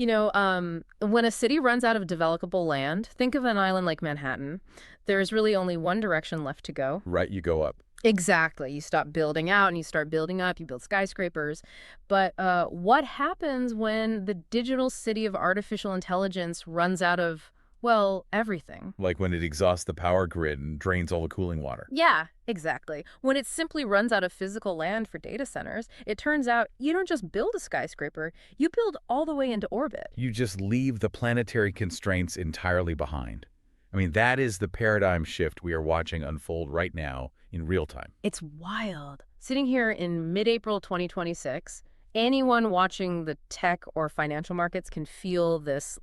When a city runs out of developable land, think of an island like Manhattan. There's really only one direction left to go. Right, you go up. Exactly. You stop building out and you start building up. You build skyscrapers. But what happens when the digital city of artificial intelligence runs out of, well, everything? Like when it exhausts the power grid and drains all the cooling water. Yeah, exactly. When it simply runs out of physical land for data centers, it turns out you don't just build a skyscraper, you build all the way into orbit. You just leave the planetary constraints entirely behind. I mean, that is the paradigm shift we are watching unfold right now in real time. It's wild. Sitting here in mid-April 2026, anyone watching the tech or financial markets can feel this,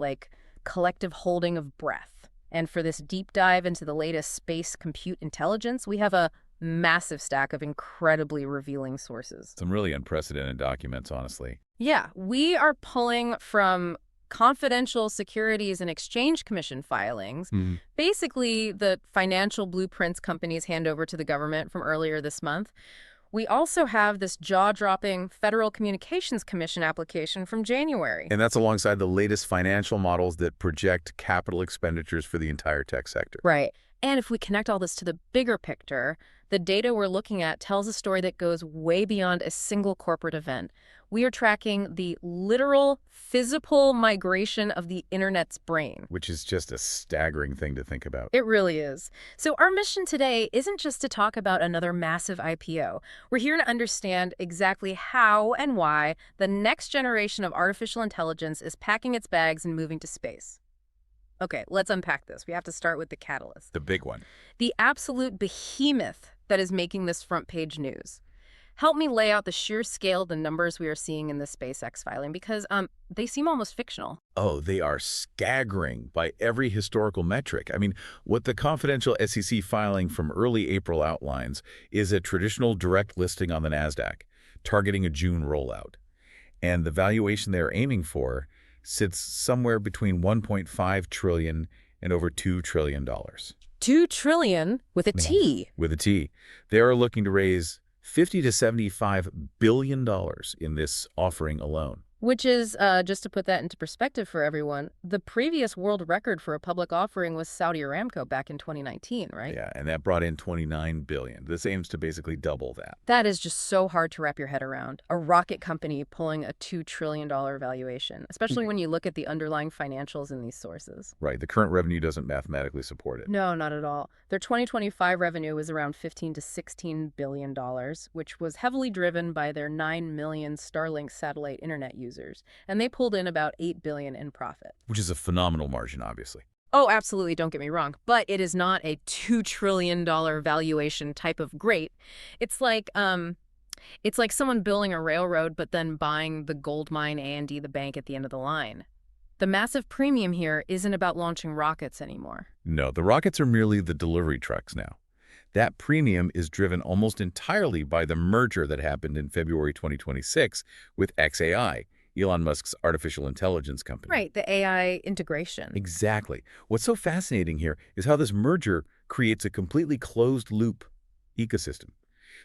collective holding of breath. And for this deep dive into the latest space compute intelligence, we have a massive stack of incredibly revealing sources. Some really unprecedented documents, honestly. Yeah, we are pulling from confidential Securities and Exchange Commission filings, basically the financial blueprints companies hand over to the government from earlier this month. We also have this jaw-dropping Federal Communications Commission application from January. And that's alongside the latest financial models that project capital expenditures for the entire tech sector. Right. And if we connect all this to the bigger picture, the data we're looking at tells a story that goes way beyond a single corporate event. We are tracking the literal physical migration of the internet's brain. Which is just a staggering thing to think about. It really is. So our mission today isn't just to talk about another massive IPO. We're here to understand exactly how and why the next generation of artificial intelligence is packing its bags and moving to space. Okay, let's unpack this. We have to start with the catalyst. The big one. The absolute behemoth that is making this front page news. Help me lay out the sheer scale of the numbers we are seeing in the SpaceX filing, because they seem almost fictional. Oh, they are staggering by every historical metric. I mean, what the confidential SEC filing from early April outlines is a traditional direct listing on the NASDAQ, targeting a June rollout. And the valuation they're aiming for sits somewhere between $1.5 trillion and over $2 trillion. $2 trillion with a T. With a T. They are looking to raise $50 to $75 billion in this offering alone. Which is, just to put that into perspective for everyone, the previous world record for a public offering was Saudi Aramco back in 2019, right? Yeah, and that brought in $29 billion. This aims to basically double that. That is just so hard to wrap your head around. A rocket company pulling a $2 trillion valuation, especially when you look at the underlying financials in these sources. Right, the current revenue doesn't mathematically support it. No, not at all. Their 2025 revenue was around $15 to $16 billion, which was heavily driven by their 9 million Starlink satellite internet users. And they pulled in about $8 billion in profit. Which is a phenomenal margin, obviously. Oh, absolutely, don't get me wrong. But it is not a $2 trillion valuation type of great. It's like someone building a railroad but then buying the gold mine A&D, the bank at the end of the line. The massive premium here isn't about launching rockets anymore. No, the rockets are merely the delivery trucks now. That premium is driven almost entirely by the merger that happened in February 2026 with xAI, Elon Musk's artificial intelligence company. Right, the AI integration. Exactly. What's so fascinating here is how this merger creates a completely closed-loop ecosystem.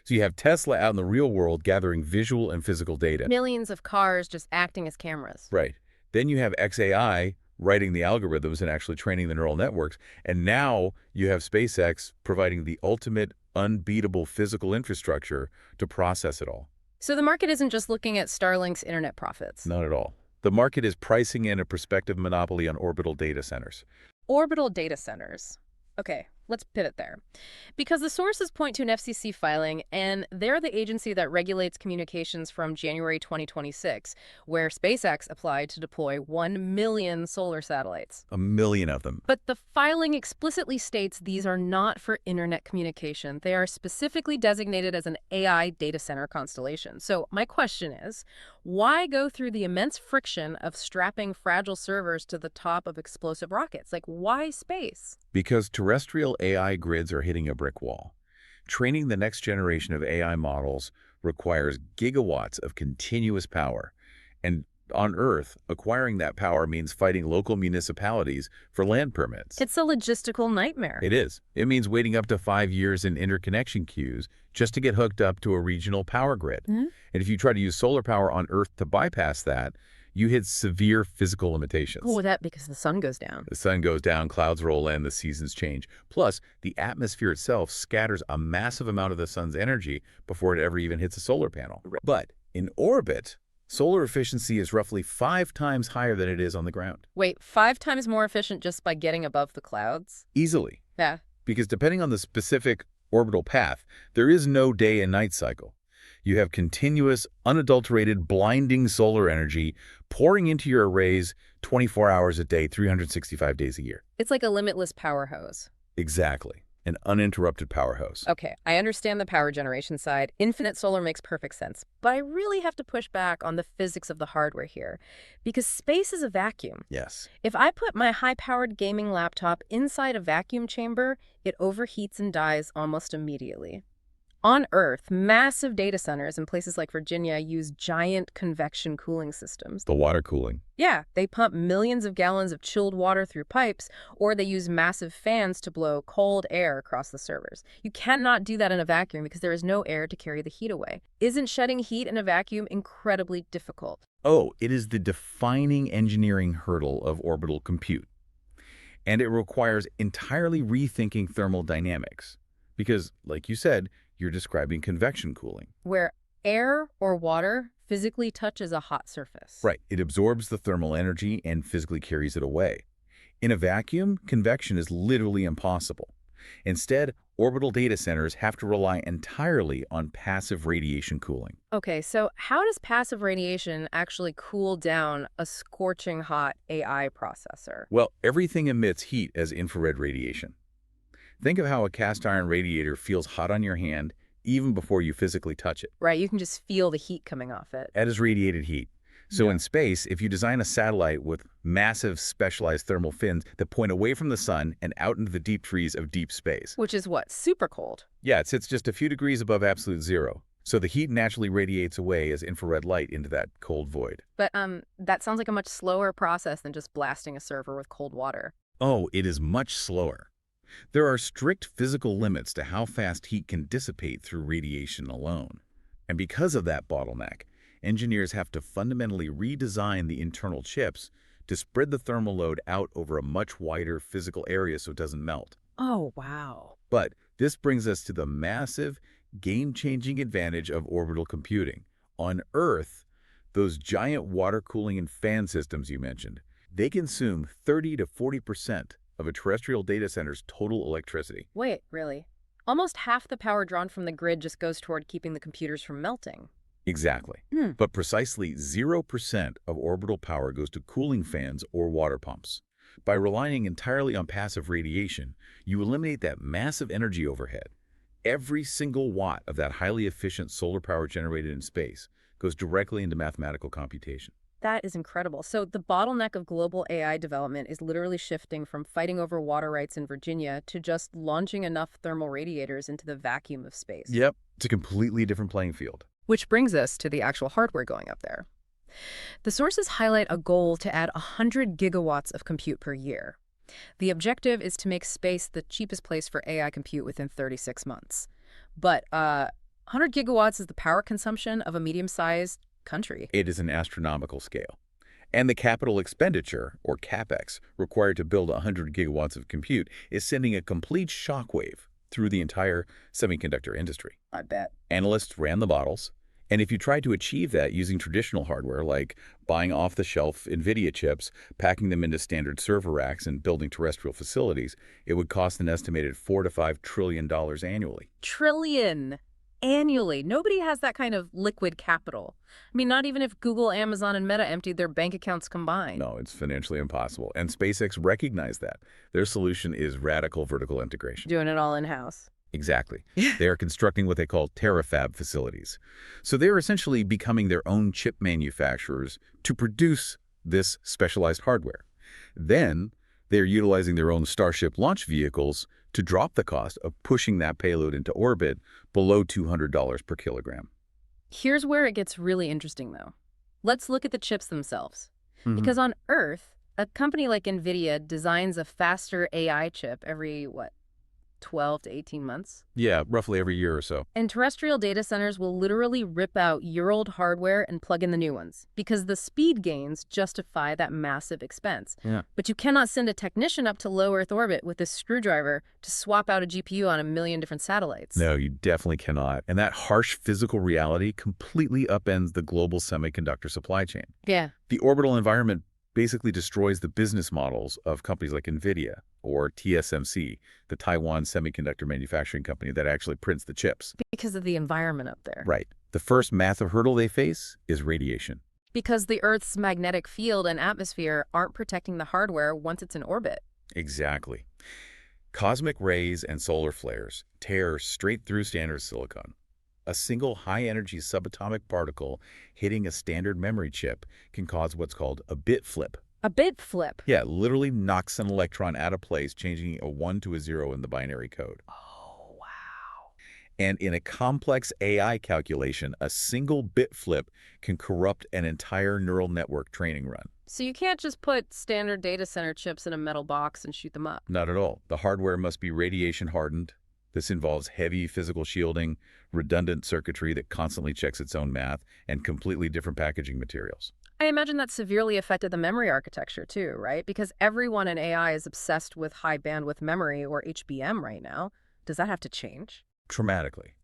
So you have Tesla out in the real world gathering visual and physical data. Millions of cars just acting as cameras. Right. Then you have xAI writing the algorithms and actually training the neural networks. And now you have SpaceX providing the ultimate unbeatable physical infrastructure to process it all. So the market isn't just looking at Starlink's internet profits. Not at all. The market is pricing in a prospective monopoly on orbital data centers. Orbital data centers. Okay, let's pivot there. Because the sources point to an FCC filing, and they're the agency that regulates communications from January 2026, where SpaceX applied to deploy 1 million solar satellites. 1 million of them. But the filing explicitly states these are not for internet communication. They are specifically designated as an AI data center constellation. So my question is, why go through the immense friction of strapping fragile servers to the top of explosive rockets? Like, why space? Because terrestrial AI grids are hitting a brick wall. Training the next generation of AI models requires gigawatts of continuous power. And on Earth, acquiring that power means fighting local municipalities for land permits. It's a logistical nightmare. It is. It means waiting up to 5 years in interconnection queues just to get hooked up to a regional power grid. And if you try to use solar power on Earth to bypass that, you hit severe physical limitations. Oh, that because the sun goes down. The sun goes down, clouds roll in, the seasons change. Plus, the atmosphere itself scatters a massive amount of the sun's energy before it ever even hits a solar panel. But in orbit, solar efficiency is roughly 5 times higher than it is on the ground. Wait, 5 times more efficient just by getting above the clouds? Easily. Yeah. Because depending on the specific orbital path, there is no day and night cycle. You have continuous, unadulterated, blinding solar energy pouring into your arrays 24 hours a day, 365 days a year. It's like a limitless power hose. Exactly. An uninterrupted power hose. Okay, I understand the power generation side. Infinite solar makes perfect sense. But I really have to push back on the physics of the hardware here. Because space is a vacuum. Yes. If I put my high-powered gaming laptop inside a vacuum chamber, it overheats and dies almost immediately. On Earth, massive data centers in places like Virginia use giant convection cooling systems. The water cooling. Yeah, they pump millions of gallons of chilled water through pipes, or they use massive fans to blow cold air across the servers. You cannot do that in a vacuum because there is no air to carry the heat away. Isn't shedding heat in a vacuum incredibly difficult? Oh, it is the defining engineering hurdle of orbital compute. And it requires entirely rethinking thermal dynamics. Because, like you said, you're describing convection cooling. Where air or water physically touches a hot surface. Right. It absorbs the thermal energy and physically carries it away. In a vacuum, convection is literally impossible. Instead, orbital data centers have to rely entirely on passive radiation cooling. Okay, so how does passive radiation actually cool down a scorching hot AI processor? Well, everything emits heat as infrared radiation. Think of how a cast iron radiator feels hot on your hand even before you physically touch it. Right, you can just feel the heat coming off it. That is radiated heat. So Yeah. in space, if you design a satellite with massive specialized thermal fins that point away from the sun and out into the deep trees of deep space. Which is what? Super cold. Yeah, it sits just a few degrees above absolute zero. So the heat naturally radiates away as infrared light into that cold void. But that sounds like a much slower process than just blasting a server with cold water. Oh, it is much slower. There are strict physical limits to how fast heat can dissipate through radiation alone. And because of that bottleneck, engineers have to fundamentally redesign the internal chips to spread the thermal load out over a much wider physical area so it doesn't melt. Oh, wow. But this brings us to the massive, game-changing advantage of orbital computing. On Earth, those giant water cooling and fan systems you mentioned, they consume 30 to 40% of a terrestrial data center's total electricity. Wait, really? Almost half the power drawn from the grid just goes toward keeping the computers from melting. Exactly. But precisely 0% of orbital power goes to cooling fans or water pumps. By relying entirely on passive radiation, you eliminate that massive energy overhead. Every single watt of that highly efficient solar power generated in space goes directly into mathematical computation. That is incredible. So the bottleneck of global AI development is literally shifting from fighting over water rights in Virginia to just launching enough thermal radiators into the vacuum of space. Yep. It's a completely different playing field. Which brings us to the actual hardware going up there. The sources highlight a goal to add 100 gigawatts of compute per year. The objective is to make space the cheapest place for AI compute within 36 months. But 100 gigawatts is the power consumption of a medium-sized country. It is an astronomical scale. And the capital expenditure, or CapEx, required to build 100 gigawatts of compute is sending a complete shockwave through the entire semiconductor industry. I bet. Analysts ran the models, and if you tried to achieve that using traditional hardware like buying off-the-shelf Nvidia chips, packing them into standard server racks, and building terrestrial facilities, it would cost an estimated $4 to $5 trillion annually. Trillion annually. Nobody has that kind of liquid capital. I mean, not even if Google, Amazon, and Meta emptied their bank accounts combined. No, it's financially impossible. And SpaceX recognized that. Their solution is radical vertical integration. Doing it all in-house. Exactly. They are constructing what they call terafab facilities. So they're essentially becoming their own chip manufacturers to produce this specialized hardware. Then they're utilizing their own Starship launch vehicles to drop the cost of pushing that payload into orbit below $200 per kilogram. Here's where it gets really interesting, though. Let's look at the chips themselves. Because on Earth, a company like Nvidia designs a faster AI chip every, 12 to 18 months. Yeah, roughly every year or so. And terrestrial data centers will literally rip out year-old hardware and plug in the new ones because the speed gains justify that massive expense. Yeah. But you cannot send a technician up to low Earth orbit with a screwdriver to swap out a GPU on a million different satellites. No, you definitely cannot. And that harsh physical reality completely upends the global semiconductor supply chain. Yeah. The orbital environment basically destroys the business models of companies like Nvidia or TSMC, the Taiwan semiconductor manufacturing company that actually prints the chips. Because of the environment up there. Right. The first massive hurdle they face is radiation. Because the Earth's magnetic field and atmosphere aren't protecting the hardware once it's in orbit. Exactly. Cosmic rays and solar flares tear straight through standard silicon. A single high-energy subatomic particle hitting a standard memory chip can cause what's called a bit flip. A bit flip. Yeah, literally knocks an electron out of place, changing a 1 to a 0 in the binary code. Oh, wow. And in a complex AI calculation, a single bit flip can corrupt an entire neural network training run. So you can't just put standard data center chips in a metal box and shoot them up. Not at all. The hardware must be radiation-hardened. This involves heavy physical shielding, redundant circuitry that constantly checks its own math, and completely different packaging materials. I imagine that severely affected the memory architecture too, right? Because everyone in AI is obsessed with high bandwidth memory, or HBM, right now. Does that have to change? Dramatically.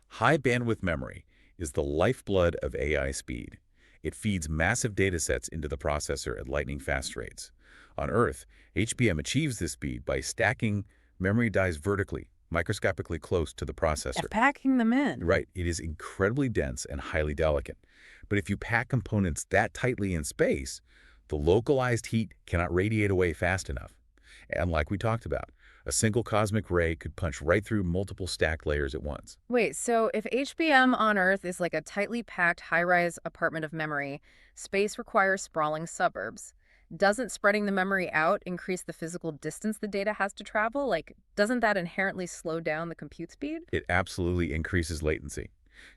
High bandwidth memory is the lifeblood of AI speed. It feeds massive data sets into the processor at lightning-fast rates. On Earth, HBM achieves this speed by stacking memory dies vertically, microscopically close to the processor. Packing them in. Right. It is incredibly dense and highly delicate. But if you pack components that tightly in space, the localized heat cannot radiate away fast enough. And like we talked about, a single cosmic ray could punch right through multiple stacked layers at once. Wait, so if HBM on Earth is like a tightly packed high-rise apartment of memory, space requires sprawling suburbs. Doesn't spreading the memory out increase the physical distance the data has to travel? Like, doesn't that inherently slow down the compute speed? It absolutely increases latency.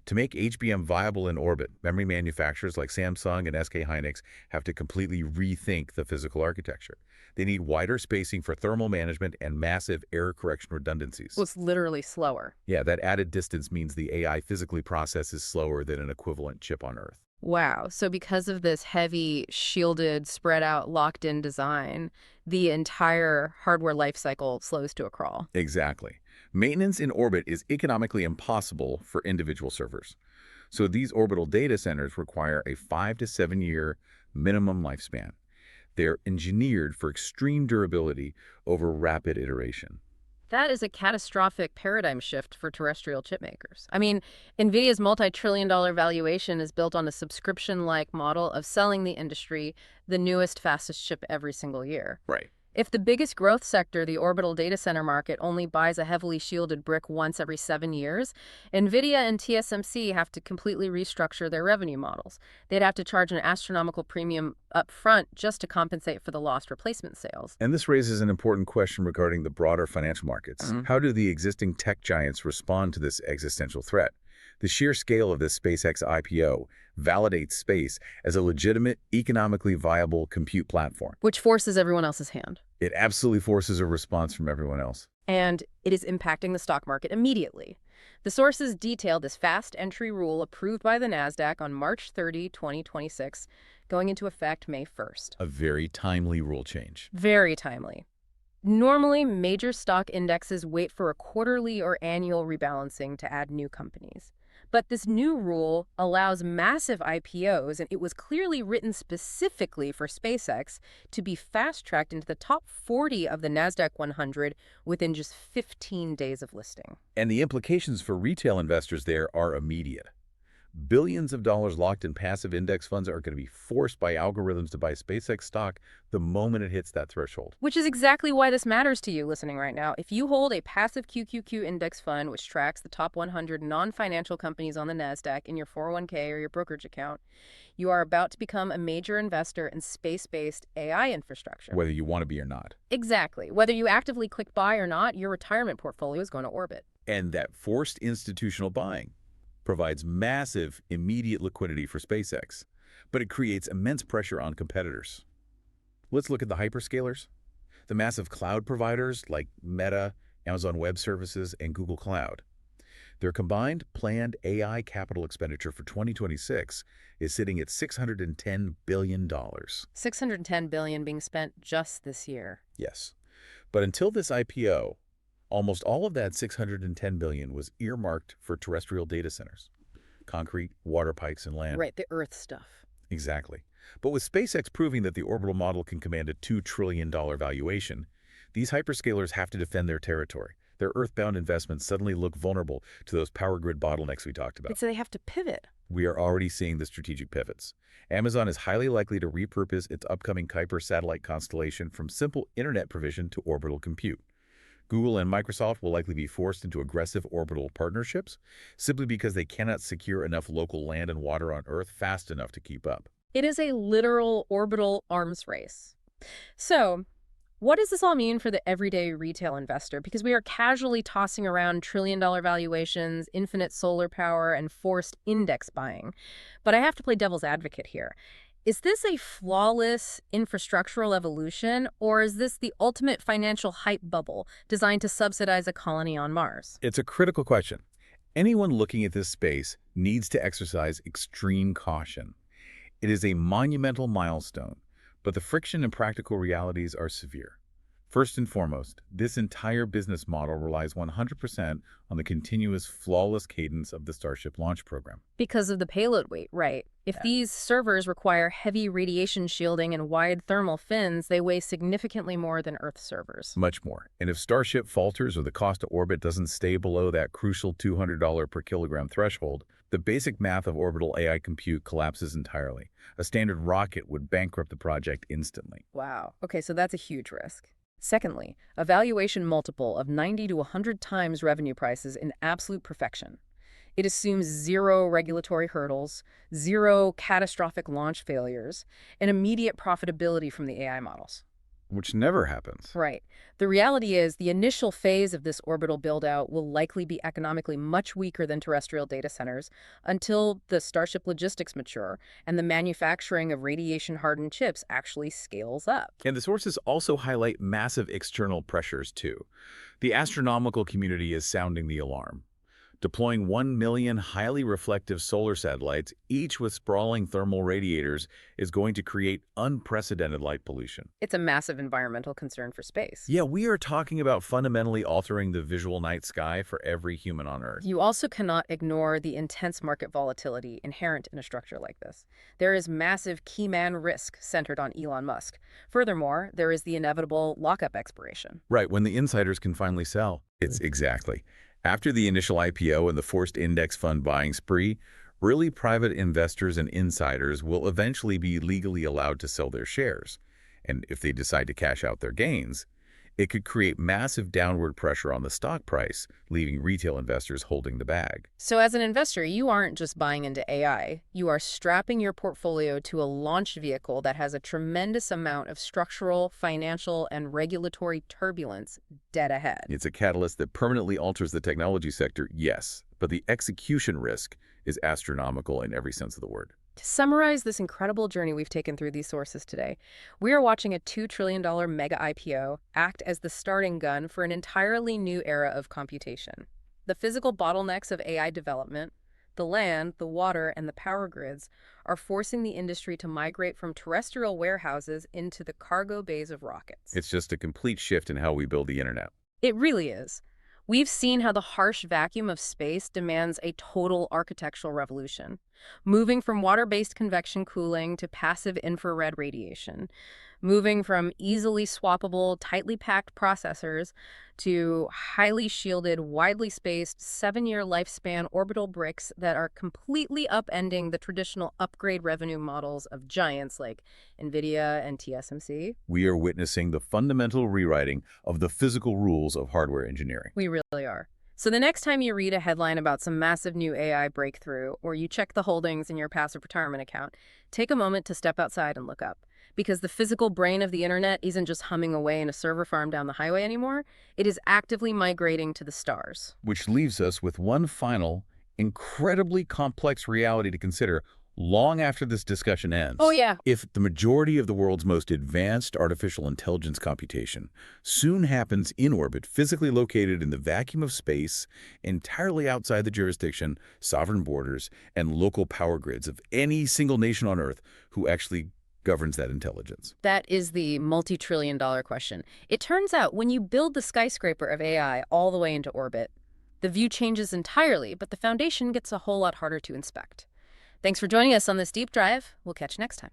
To make HBM viable in orbit, memory manufacturers like Samsung and SK Hynix have to completely rethink the physical architecture. They need wider spacing for thermal management and massive error correction redundancies. Well, it's literally slower. Yeah, that added distance means the AI physically processes slower than an equivalent chip on Earth. Wow. So because of this heavy, shielded, spread out, locked in design, the entire hardware lifecycle slows to a crawl. Exactly. Maintenance in orbit is economically impossible for individual servers. So these orbital data centers require a 5 to 7 year minimum lifespan. They're engineered for extreme durability over rapid iteration. That is a catastrophic paradigm shift for terrestrial chip makers. I mean, Nvidia's multi-trillion-dollar valuation is built on a subscription-like model of selling the industry the newest, fastest chip every single year. Right. If the biggest growth sector, the orbital data center market, only buys a heavily shielded brick once every 7 years, Nvidia and TSMC have to completely restructure their revenue models. They'd have to charge an astronomical premium up front just to compensate for the lost replacement sales. And this raises an important question regarding the broader financial markets. How do the existing tech giants respond to this existential threat? The sheer scale of this SpaceX IPO validates space as a legitimate, economically viable compute platform. Which forces everyone else's hand. It absolutely forces a response from everyone else. And it is impacting the stock market immediately. The sources detail this fast entry rule approved by the NASDAQ on March 30, 2026, going into effect May 1st. A very timely rule change. Very timely. Normally, major stock indexes wait for a quarterly or annual rebalancing to add new companies. But this new rule allows massive IPOs, and it was clearly written specifically for SpaceX to be fast-tracked into the top 40 of the NASDAQ 100 within just 15 days of listing. And the implications for retail investors there are immediate. Billions of dollars locked in passive index funds are going to be forced by algorithms to buy SpaceX stock the moment it hits that threshold. Which is exactly why this matters to you listening right now. If you hold a passive QQQ index fund, which tracks the top 100 non-financial companies on the NASDAQ in your 401k or your brokerage account, you are about to become a major investor in space-based AI infrastructure. Whether you want to be or not. Exactly. Whether you actively click buy or not, your retirement portfolio is going to orbit. And that forced institutional buying provides massive, immediate liquidity for SpaceX, but it creates immense pressure on competitors. Let's look at the hyperscalers. The massive cloud providers like Meta, Amazon Web Services, and Google Cloud. Their combined planned AI capital expenditure for 2026 is sitting at $610 billion. 610 billion being spent just this year. Yes. But until this IPO, almost all of that $610 billion was earmarked for terrestrial data centers, concrete, water pipes, and land. Right, the Earth stuff. Exactly. But with SpaceX proving that the orbital model can command a $2 trillion valuation, these hyperscalers have to defend their territory. Their earthbound investments suddenly look vulnerable to those power grid bottlenecks we talked about. So they have to pivot. We are already seeing the strategic pivots. Amazon is highly likely to repurpose its upcoming Kuiper satellite constellation from simple internet provision to orbital compute. Google and Microsoft will likely be forced into aggressive orbital partnerships simply because they cannot secure enough local land and water on Earth fast enough to keep up. It is a literal orbital arms race. So, what does this all mean for the everyday retail investor? Because we are casually tossing around trillion-dollar valuations, infinite solar power, and forced index buying. But I have to play devil's advocate here. Is this a flawless infrastructural evolution, or is this the ultimate financial hype bubble designed to subsidize a colony on Mars? It's a critical question. Anyone looking at this space needs to exercise extreme caution. It is a monumental milestone, but the friction and practical realities are severe. First and foremost, this entire business model relies 100% on the continuous, flawless cadence of the Starship launch program. Because of the payload weight, right. If these servers require heavy radiation shielding and wide thermal fins, they weigh significantly more than Earth servers. Much more. And if Starship falters or the cost to orbit doesn't stay below that crucial $200 per kilogram threshold, the basic math of orbital AI compute collapses entirely. A standard rocket would bankrupt the project instantly. Wow. Okay, so that's a huge risk. Secondly, a valuation multiple of 90 to 100 times revenue prices in absolute perfection. It assumes zero regulatory hurdles, zero catastrophic launch failures, and immediate profitability from the AI models. Which never happens. Right. The reality is the initial phase of this orbital build-out will likely be economically much weaker than terrestrial data centers until the Starship logistics mature and the manufacturing of radiation-hardened chips actually scales up. And the sources also highlight massive external pressures, too. The astronomical community is sounding the alarm. Deploying 1 million highly reflective solar satellites, each with sprawling thermal radiators, is going to create unprecedented light pollution. It's a massive environmental concern for space. Yeah, we are talking about fundamentally altering the visual night sky for every human on Earth. You also cannot ignore the intense market volatility inherent in a structure like this. There is massive key man risk centered on Elon Musk. Furthermore, there is the inevitable lockup expiration. Right, when the insiders can finally sell. It's exactly. After the initial IPO and the forced index fund buying spree, really private investors and insiders will eventually be legally allowed to sell their shares. And if they decide to cash out their gains, it could create massive downward pressure on the stock price, leaving retail investors holding the bag. So as an investor, you aren't just buying into AI. You are strapping your portfolio to a launch vehicle that has a tremendous amount of structural, financial, and regulatory turbulence dead ahead. It's a catalyst that permanently alters the technology sector, yes, but the execution risk is astronomical in every sense of the word. To summarize this incredible journey we've taken through these sources today, we are watching a $2 trillion mega IPO act as the starting gun for an entirely new era of computation. The physical bottlenecks of AI development, the land, the water, and the power grids are forcing the industry to migrate from terrestrial warehouses into the cargo bays of rockets. It's just a complete shift in how we build the internet. It really is. We've seen how the harsh vacuum of space demands a total architectural revolution, moving from water-based convection cooling to passive infrared radiation, moving from easily swappable, tightly packed processors to highly shielded, widely spaced, 7-year lifespan orbital bricks that are completely upending the traditional upgrade revenue models of giants like Nvidia and TSMC. We are witnessing the fundamental rewriting of the physical rules of hardware engineering. We really are. So the next time you read a headline about some massive new AI breakthrough, or you check the holdings in your passive retirement account, take a moment to step outside and look up. Because the physical brain of the internet isn't just humming away in a server farm down the highway anymore, it is actively migrating to the stars. Which leaves us with one final, incredibly complex reality to consider. long after this discussion Oh, ends, yeah. if the majority of the world's most advanced artificial intelligence computation soon happens in orbit, physically located in the vacuum of space, entirely outside the jurisdiction, sovereign borders, and local power grids of any single nation on Earth who actually governs that intelligence. That is the multi-trillion-dollar question. It turns out when you build the skyscraper of AI all the way into orbit, the view changes entirely, but the foundation gets a whole lot harder to inspect. Thanks for joining us on this deep dive. We'll catch you next time.